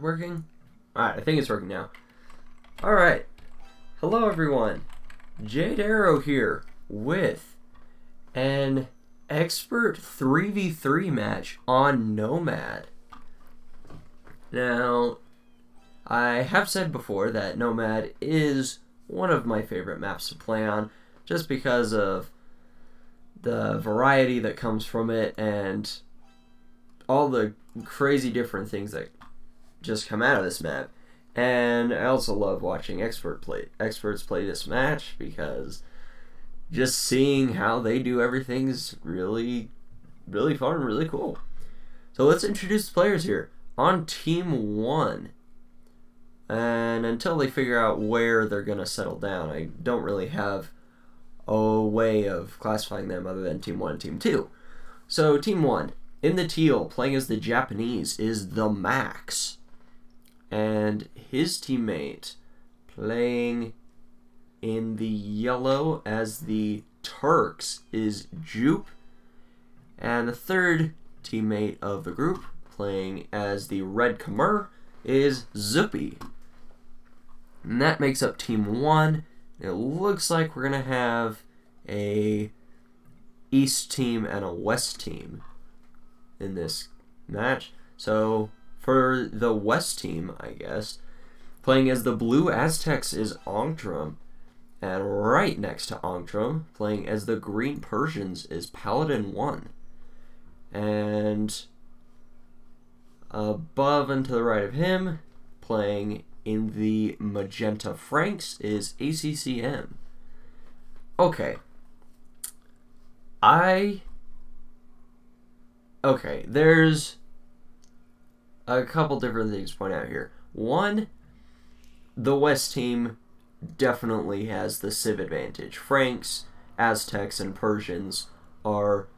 it working? Alright, I think it's working now. Alright. Hello everyone. Jade Arrow here with an expert 3v3 match on Nomad. Now, I have said before that Nomad is one of my favorite maps to play on, just because of the variety that comes from it and all the crazy different things that just come out of this map. And I also love watching experts play this match, because just seeing how they do everything is really fun and really cool. So let's introduce the players here. On Team 1, and until they figure out where they're going to settle down, I don't really have a way of classifying them other than Team 1 and Team 2. So Team 1, in the teal, playing as the Japanese, is the Max. And his teammate, playing in the yellow as the Turks, is Jupe. And the third teammate of the group, playing as the red Khmer, is Zuppy. And that makes up Team 1. It looks like we're going to have a East team and a West team in this match. So for the West team, I guess, playing as the blue Aztecs is Ongtrum. And right next to Ongtrum, playing as the green Persians, is Paladin 1. And above and to the right of him, playing in the magenta Franks, is ACCM. Okay. There's a couple different things to point out here. One, the West team definitely has the Civ advantage. Franks, Aztecs, and Persians are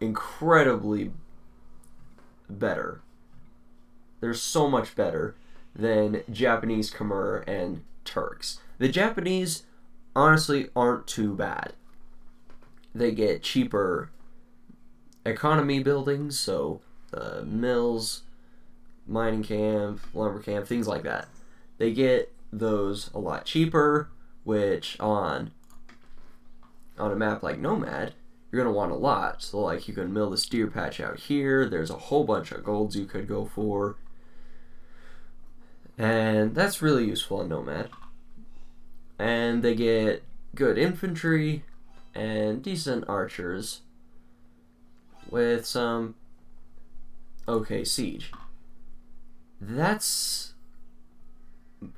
incredibly better. They're so much better than Japanese, Khmer, and Turks. The Japanese honestly aren't too bad. They get cheaper economy buildings, so mills, mining camp, lumber camp, things like that. They get those a lot cheaper, which on a map like Nomad, you're going to want a lot. So like, you can mill this deer patch out here, there's a whole bunch of golds you could go for, and that's really useful in Nomad. And they get good infantry and decent archers with some okay siege. That's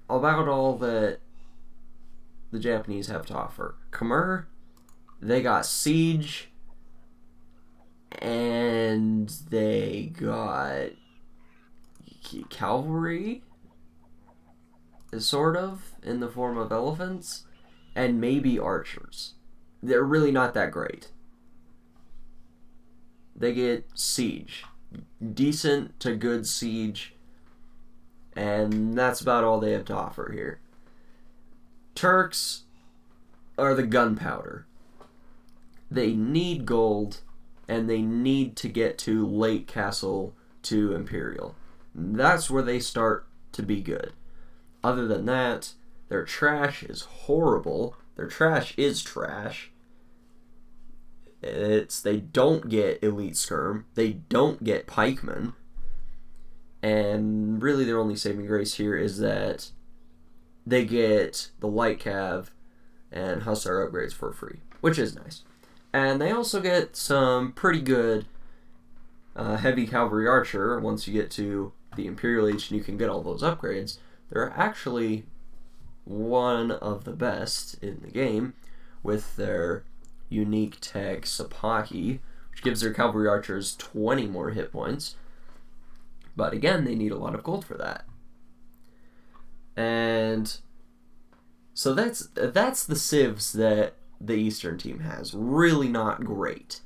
about all that the Japanese have to offer. Khmer, they got siege, and they got cavalry, sort of, in the form of elephants, and maybe archers. They're really not that great. They get siege. Decent to good siege, and that's about all they have to offer here. Turks are the gunpowder. They need gold, and they need to get to Lake Castle to Imperial. That's where they start to be good. Other than that, their trash is horrible. Their trash is trash. They don't get elite skirm. They don't get pikemen. And really their only saving grace here is that they get the light cav and hussar upgrades for free, which is nice. And they also get some pretty good heavy cavalry archer once you get to the Imperial Age and you can get all those upgrades. They're actually one of the best in the game with their unique tech Sapaki, which gives their cavalry archers 20 more hit points. But again, they need a lot of gold for that. And so that's the civs that the Eastern team has. Really not great.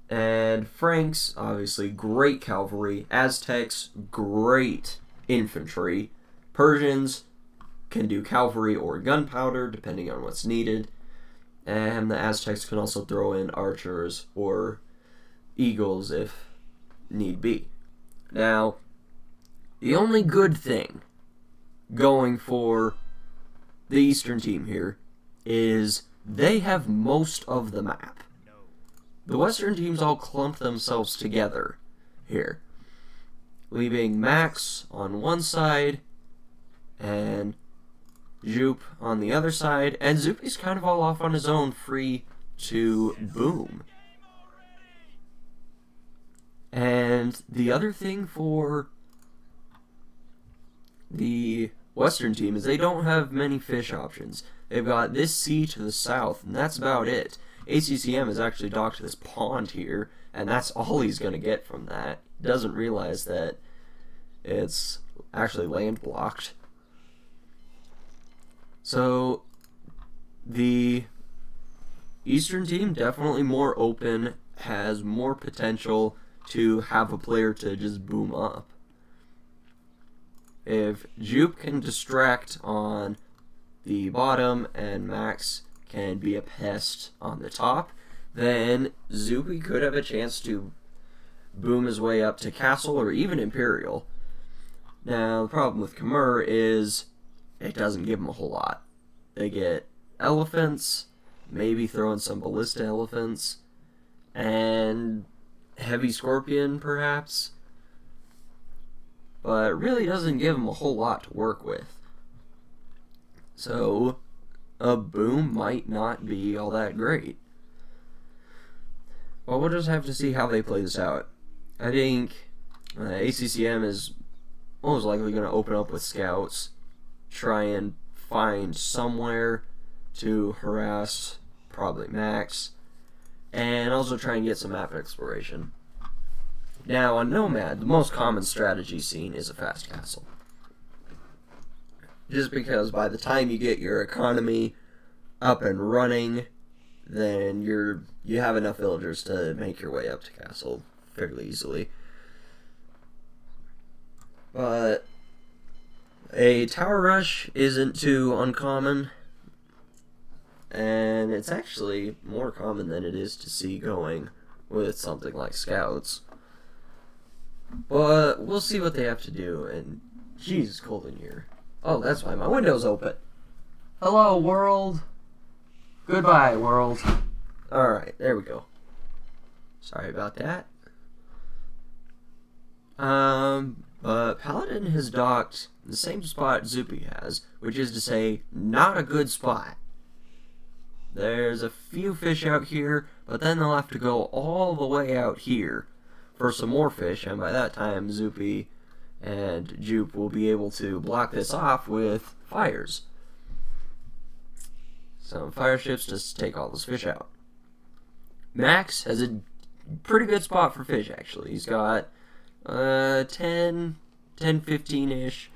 And Franks, obviously, great cavalry. Aztecs, great infantry. Persians can do cavalry or gunpowder, depending on what's needed. And the Aztecs can also throw in archers or eagles if need be. Now, the only good thing going for the Eastern team here is they have most of the map. The Western teams all clump themselves together here, leaving Max on one side and Jupe on the other side, and Zupi's kind of all off on his own, free to boom. And the other thing for the Western team is they don't have many fish options. They've got this sea to the south, and that's about it. ACCM is actually docked to this pond here, and that's all he's going to get from that. He doesn't realize that it's actually landlocked. So, the Eastern team, definitely more open, has more potential to have a player to just boom up. If Jupe can distract on the bottom and Max can be a pest on the top, then Zupi could have a chance to boom his way up to Castle or even Imperial. Now, the problem with Khmer is it doesn't give them a whole lot. They get elephants, maybe throw in some ballista elephants, and heavy scorpion, perhaps. But it really doesn't give them a whole lot to work with. So, a boom might not be all that great. Well, we'll just have to see how they play this out. I think ACCM is most likely going to open up with scouts, try and find somewhere to harass probably Max, and also try and get some map exploration. Now, on Nomad, the most common strategy seen is a fast castle. Just because by the time you get your economy up and running, then you have enough villagers to make your way up to castle fairly easily. But a tower rush isn't too uncommon, and it's actually more common than it is to see going with something like scouts. But we'll see what they have to do, and geez, it's cold in here. Oh, that's why my window's open. Hello, world. Goodbye, world. Alright, there we go. Sorry about that. But Paladin has docked the same spot Zupi has, which is to say, not a good spot. There's a few fish out here, but then they'll have to go all the way out here for some more fish, and by that time, Zupi and Jupe will be able to block this off with fires. Some fire ships just take all those fish out. Max has a pretty good spot for fish, actually. He's got 10, 15-ish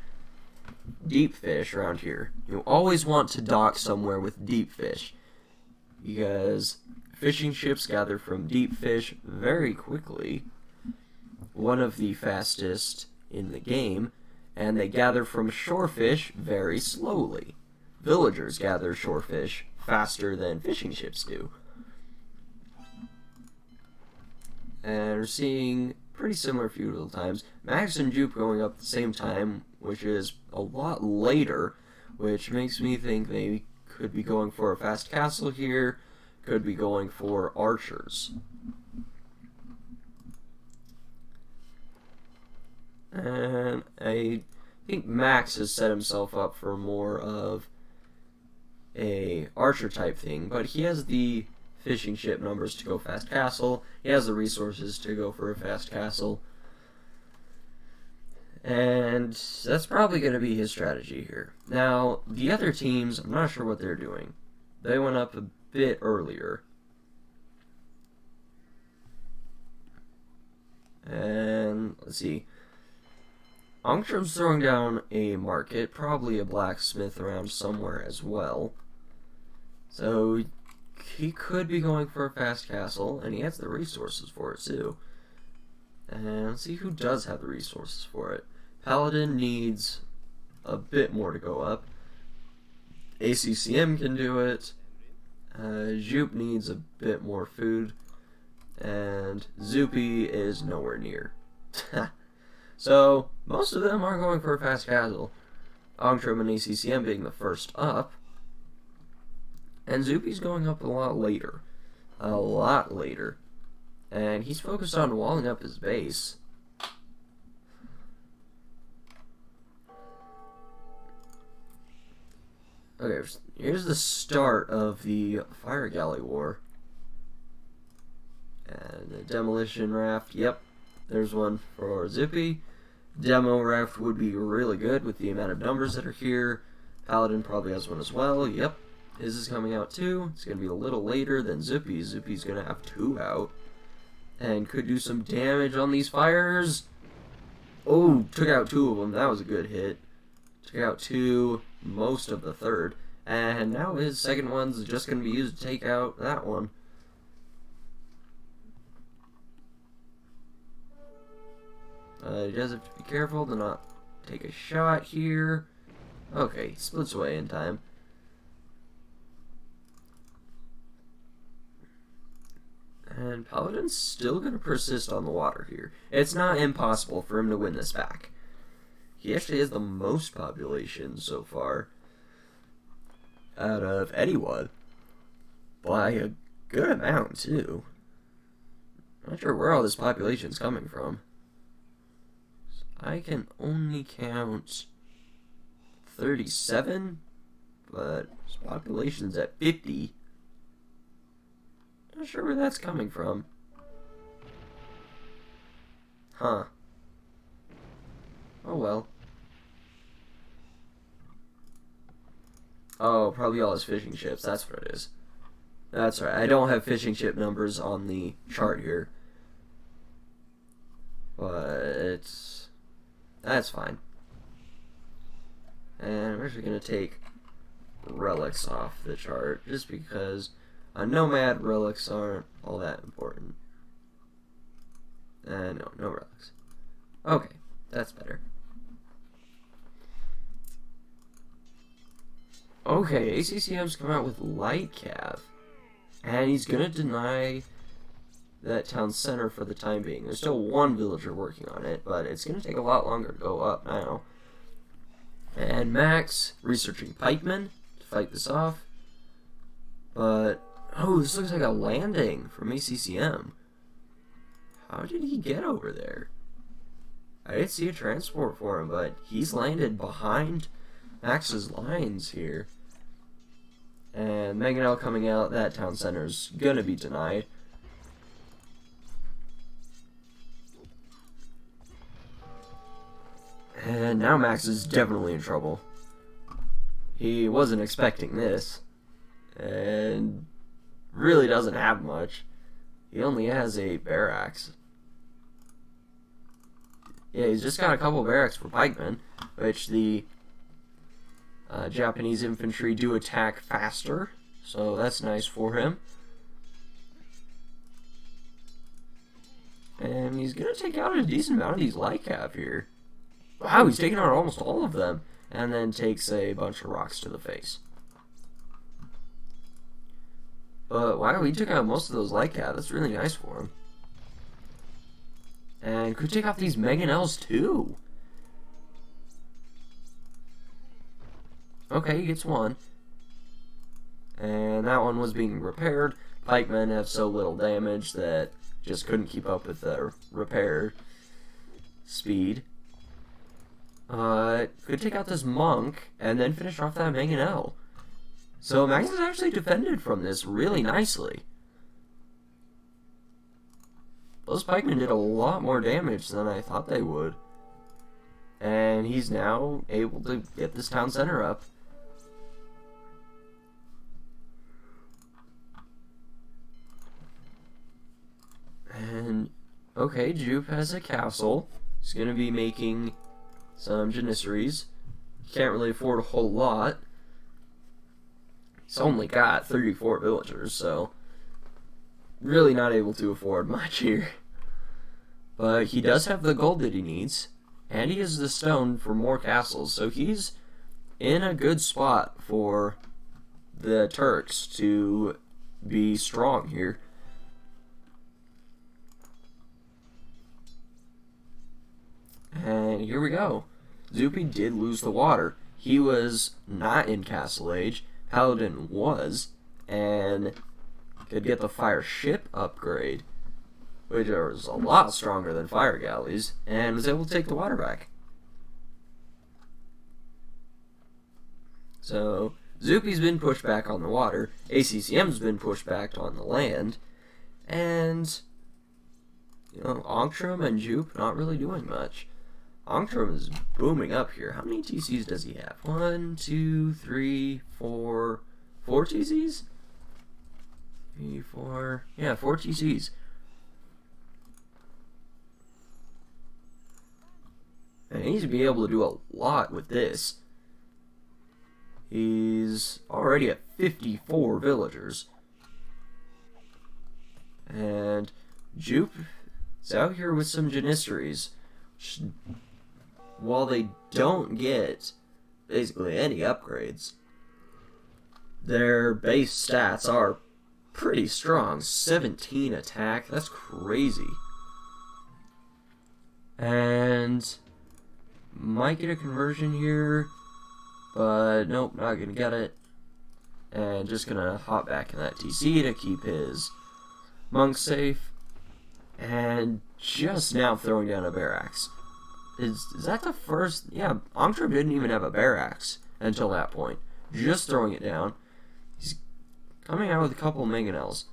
deep fish around here. You always want to dock somewhere with deep fish, because fishing ships gather from deep fish very quickly, one of the fastest in the game, and they gather from shore fish very slowly. Villagers gather shore fish faster than fishing ships do. And we're seeing pretty similar feudal times. Max and Jupe going up at the same time, which is a lot later, which makes me think they could be going for a fast castle here, could be going for archers. And I think Max has set himself up for more of a archer type thing, but he has the fishing ship numbers to go fast castle, he has the resources to go for a fast castle, and that's probably going to be his strategy here. Now, the other teams, I'm not sure what they're doing. They went up a bit earlier. And, let's see. Angstrom's throwing down a market, probably a blacksmith around somewhere as well. So, he could be going for a fast castle, and he has the resources for it too. And let's see who does have the resources for it. Paladin needs a bit more to go up. ACCM can do it. Jupe needs a bit more food. And Zupi is nowhere near. So, most of them are going for a fast castle. Angtrom and ACCM being the first up. And Zupi's going up a lot later. A lot later. And he's focused on walling up his base. Okay, here's the start of the Fire Galley War. And the Demolition Raft, yep, there's one for Zippy. Demo Raft would be really good with the amount of numbers that are here. Paladin probably has one as well, yep. His is coming out too. It's going to be a little later than Zippy's. Zippy's going to have 2 out. And could do some damage on these fires. Oh, took out 2 of them. That was a good hit. Took out 2, most of the 3rd. And now his second one's just going to be used to take out that one. He does have to be careful to not take a shot here. Okay, he splits away in time. And Paladin's still going to persist on the water here. It's not impossible for him to win this back. He actually has the most population so far out of anyone. By a good amount, too. Not sure where all this population's coming from. I can only count 37, but his population's at 50. Not sure where that's coming from. Huh. Oh well. Oh, probably all his fishing ships, that's what it is. That's right, I don't have fishing ship numbers on the chart here. But that's fine. And we're actually going to take relics off the chart, just because Nomad relics aren't all that important. No relics. Okay, that's better. Okay, ACCM's come out with light cav, and he's going to deny that town center for the time being. There's still 1 villager working on it, but it's going to take a lot longer to go up now. And Max researching pikemen to fight this off. But, oh, this looks like a landing from ACCM. How did he get over there? I didn't see a transport for him, but he's landed behind Max's lines here. And Mangonel coming out, that town center's going to be denied. And now Max is definitely in trouble. He wasn't expecting this. And really doesn't have much. He only has a barracks. Yeah, he's just got a couple barracks for pikemen, which the Japanese infantry do attack faster. So that's nice for him. And he's going to take out a decent amount of these light cav here. Wow, he's taking out almost all of them, and then takes a bunch of rocks to the face. But wow, he took out most of those light cav. That's really nice for him. And could take out these Mangonels too. Okay, he gets 1. And that one was being repaired. Pikemen have so little damage that just couldn't keep up with the repair speed. Could take out this monk, and then finish off that Mangonel. So Max has actually defended from this really nicely. Those pikemen did a lot more damage than I thought they would. And he's now able to get this town center up. And, okay, Jupe has a castle. He's going to be making some janissaries. Can't really afford a whole lot. He's only got 34 villagers, so really not able to afford much here. But he does have the gold that he needs, and he has the stone for more castles, so he's in a good spot for the Turks to be strong here. And And here we go. Zupi did lose the water. He was not in Castle Age. Paladin was. And could get the fire ship upgrade, which was a lot stronger than fire galleys, and was able to take the water back. So, Zupi's been pushed back on the water, ACCM's been pushed back on the land, and, you know, Ankrum and Jupe not really doing much. Ankrum is booming up here. How many TCs does he have? 1, 2, 3, 4... 4 TCs? 3, 4... Yeah, 4 TCs. And he needs to be able to do a lot with this. He's already at 54 villagers. And Jupe is out here with some Janissaries. While they don't get basically any upgrades, their base stats are pretty strong. 17 attack, that's crazy. And might get a conversion here, but nope, not gonna get it. And just gonna hop back in that TC to keep his monks safe. And just now throwing down a barracks. Is that the first? Yeah, Ankrum didn't even have a barracks until that point. Just throwing it down. He's coming out with a couple of mangonels.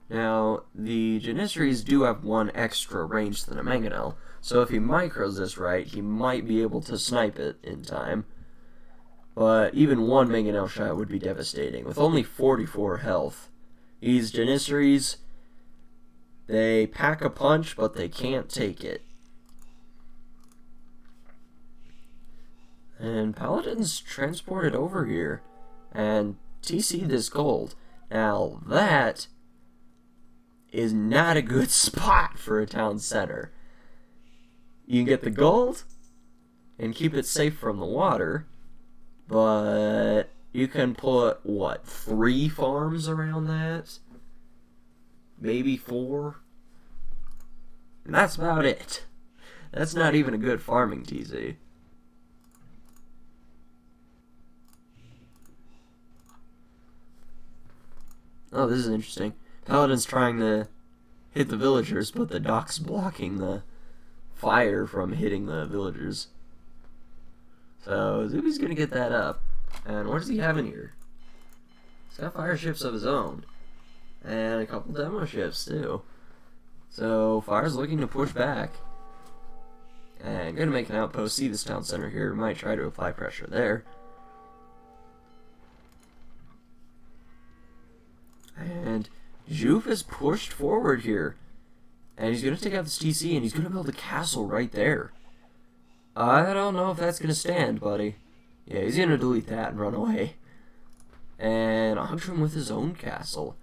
Now, the Janissaries do have one extra range than a mangonel, so if he micros this right, he might be able to snipe it in time. But even one mangonel shot would be devastating. With only 44 health, these Janissaries, they pack a punch, but they can't take it. And Paladin's transported over here and TC this gold. Now that is not a good spot for a town center. You can get the gold and keep it safe from the water, but you can put, what, 3 farms around that? Maybe 4? And that's about it. That's not even a good farming TC. Oh, this is interesting. Paladin's trying to hit the villagers, but the dock's blocking the fire from hitting the villagers. So, Zupi's gonna get that up. And what does he have in here? He's got fire ships of his own. And a couple demo ships, too. So, Fire's looking to push back. And gonna make an outpost. See this town center here. Might try to apply pressure there. And Jupe is pushed forward here. And he's going to take out this TC, and he's going to build a castle right there. I don't know if that's going to stand, buddy. Yeah, he's going to delete that and run away. And Ankrum with his own castle.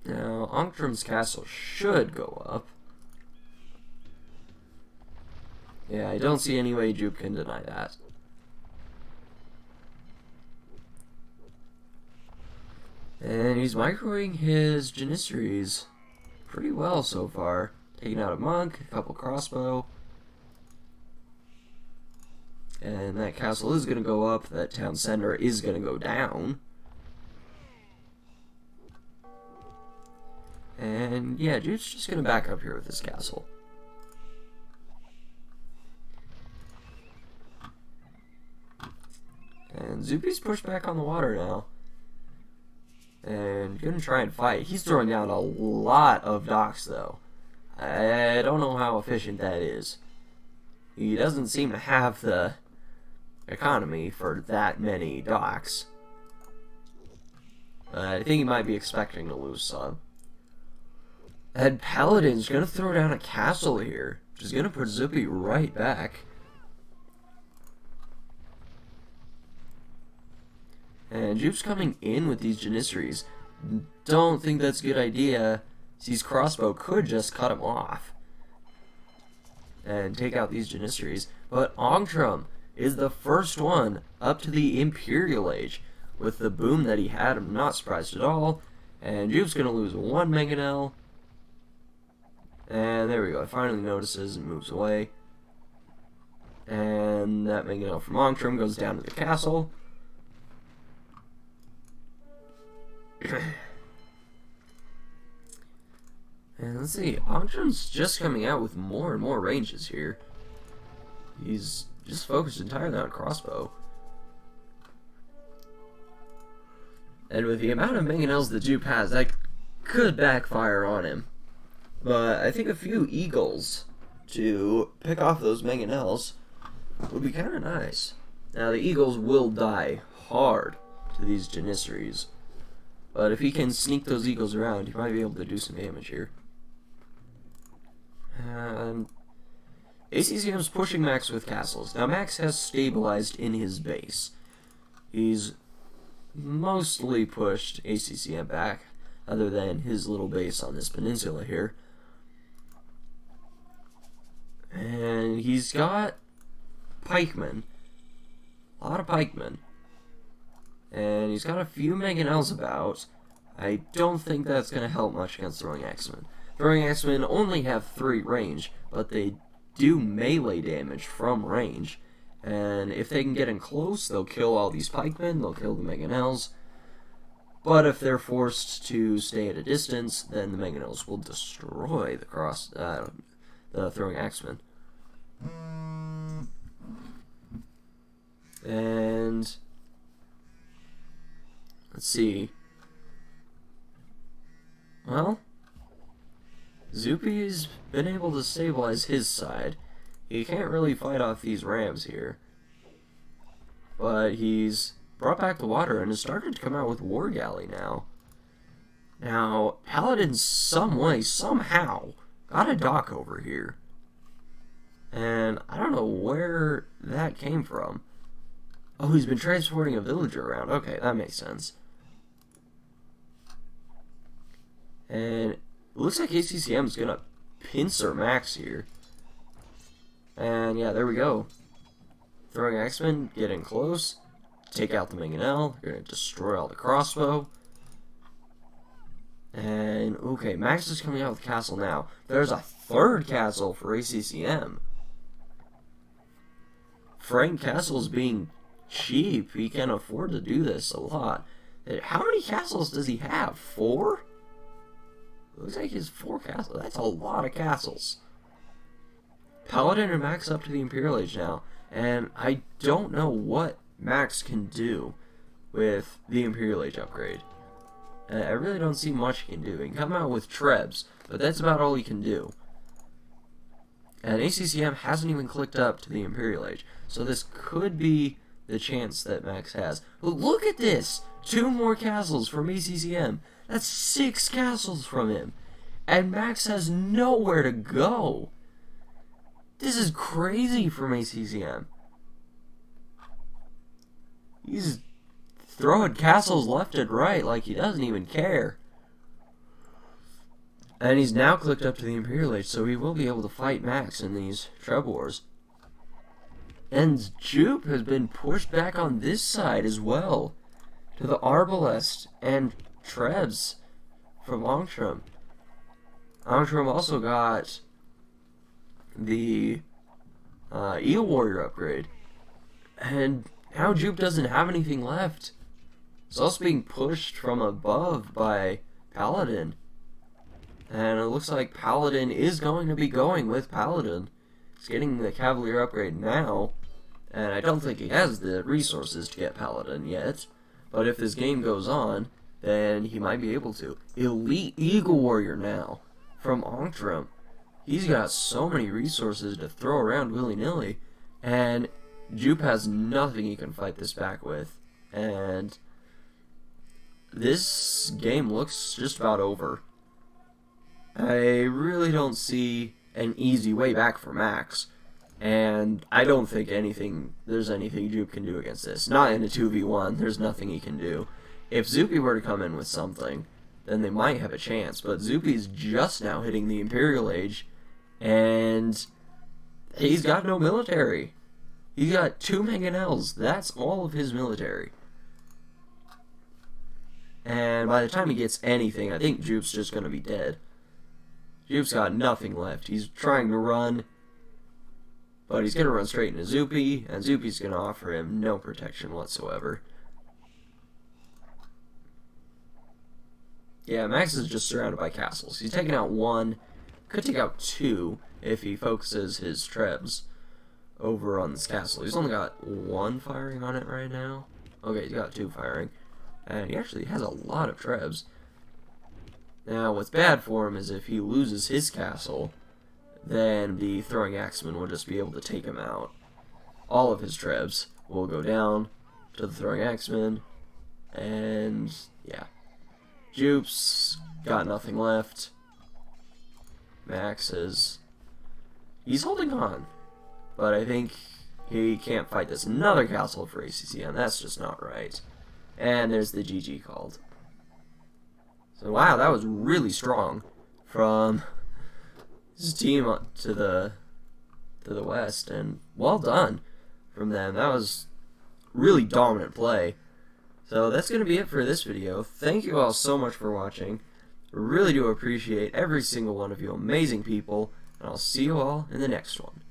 Now, Ankrum's castle should go up. Yeah, I don't see any way Jupe can deny that. And he's microwing his Janissaries pretty well so far. Taking out a monk, a couple crossbow. And that castle is going to go up. That town center is going to go down. And yeah, Jude's just going to back up here with his castle. And Zupi's pushed back on the water now. And gonna try and fight. He's throwing down a lot of docks, though. I don't know how efficient that is. He doesn't seem to have the economy for that many docks. I think he might be expecting to lose some. And Paladin's gonna throw down a castle here, which is gonna put Zupi right back. And Jupe's coming in with these Janissaries. Don't think that's a good idea. These crossbow could just cut him off and take out these Janissaries. But Ankrum is the first one up to the Imperial Age. With the boom that he had, I'm not surprised at all. And Jupe's going to lose one mangonel. And there we go. It finally notices and moves away. And that mangonel from Longtrim goes down to the castle. And let's see, Longtrim's just coming out with more and more ranges here. He's just focused entirely on crossbow. And with the amount of mangonels that Jupe has, that could backfire on him. But I think a few eagles to pick off those mangonels would be kind of nice. Now, the eagles will die hard to these Janissaries. But if he can sneak those eagles around, he might be able to do some damage here. And ACCM's pushing Max with castles. Now, Max has stabilized in his base. He's mostly pushed ACCM back, other than his little base on this peninsula here. And he's got pikemen. A lot of pikemen. And he's got a few mangonels about. I don't think that's going to help much against throwing axemen. Throwing axemen only have 3 range, but they do melee damage from range. And if they can get in close, they'll kill all these pikemen, they'll kill the mangonels. But if they're forced to stay at a distance, then the mangonels will destroy the throwing axemen. And let's see. Well, Zupi's been able to stabilize his side. He can't really fight off these rams here. But he's brought back the water and has started to come out with War Galley now. Now, Paladin some way, somehow, got a dock over here. And I don't know where that came from. Oh, he's been transporting a villager around. Okay, that makes sense. And it looks like ACCM is going to pincer Max here. And yeah, there we go. Throwing Axemen, getting close. Take out the mangonel. You're going to destroy all the crossbow. And, okay, Max is coming out with castle now. There's a 3rd castle for ACCM. Frank Castle's being cheap. He can afford to do this a lot. How many castles does he have? 4? Looks like he has 4 castles. That's a lot of castles. Paladin and Max up to the Imperial Age now. And I don't know what Max can do with the Imperial Age upgrade. I really don't see much he can do. He can come out with Trebs, but that's about all he can do. And ACCM hasn't even clicked up to the Imperial Age. So this could be the chance that Max has. But look at this! 2 more castles from ACCM. That's 6 castles from him. And Max has nowhere to go. This is crazy from ACCM. He's throwing castles left and right like he doesn't even care. And he's now clicked up to the Imperial Age, so he will be able to fight Max in these Treb Wars. And Jupe has been pushed back on this side as well, to the Arbalest and Trebs from Longtrim. Longtrim also got the Eel Warrior upgrade. And now Jupe doesn't have anything left. It's also being pushed from above by Paladin. And it looks like Paladin is going to be going with Paladin. He's getting the Cavalier upgrade now. And I don't think he has the resources to get Paladin yet. But if this game goes on, then he might be able to. Elite Eagle Warrior now from Longtrim. He's got so many resources to throw around willy-nilly. And Jupe has nothing he can fight this back with. And this game looks just about over. I really don't see an easy way back for Max. And I don't think there's anything Jupe can do against this. Not in a 2v1, there's nothing he can do. If Zupi were to come in with something, then they might have a chance. But Zupi's just now hitting the Imperial Age, and he's got no military. He got 2 mangonels. That's all of his military. And by the time he gets anything, I think Jupe's just going to be dead. Jupe's got nothing left. He's trying to run, but he's going to run straight into Zoopy, and Zoopy's going to offer him no protection whatsoever. Yeah, Max is just surrounded by castles. He's taking out one, could take out two if he focuses his trebs over on this castle. He's only got one firing on it right now. Okay, he's got two firing, and he actually has a lot of trebs. Now, what's bad for him is if he loses his castle, then the throwing axeman will just be able to take him out. All of his trebs will go down to the throwing axeman, and yeah. Jupe's got nothing left. Max he's holding on, but I think he can't fight this another castle for ACC, and that's just not right. And there's the GG called. So wow, that was really strong from his team to the west, and well done from them. That was really dominant play. So that's going to be it for this video. Thank you all so much for watching. I really do appreciate every single one of you amazing people, and I'll see you all in the next one.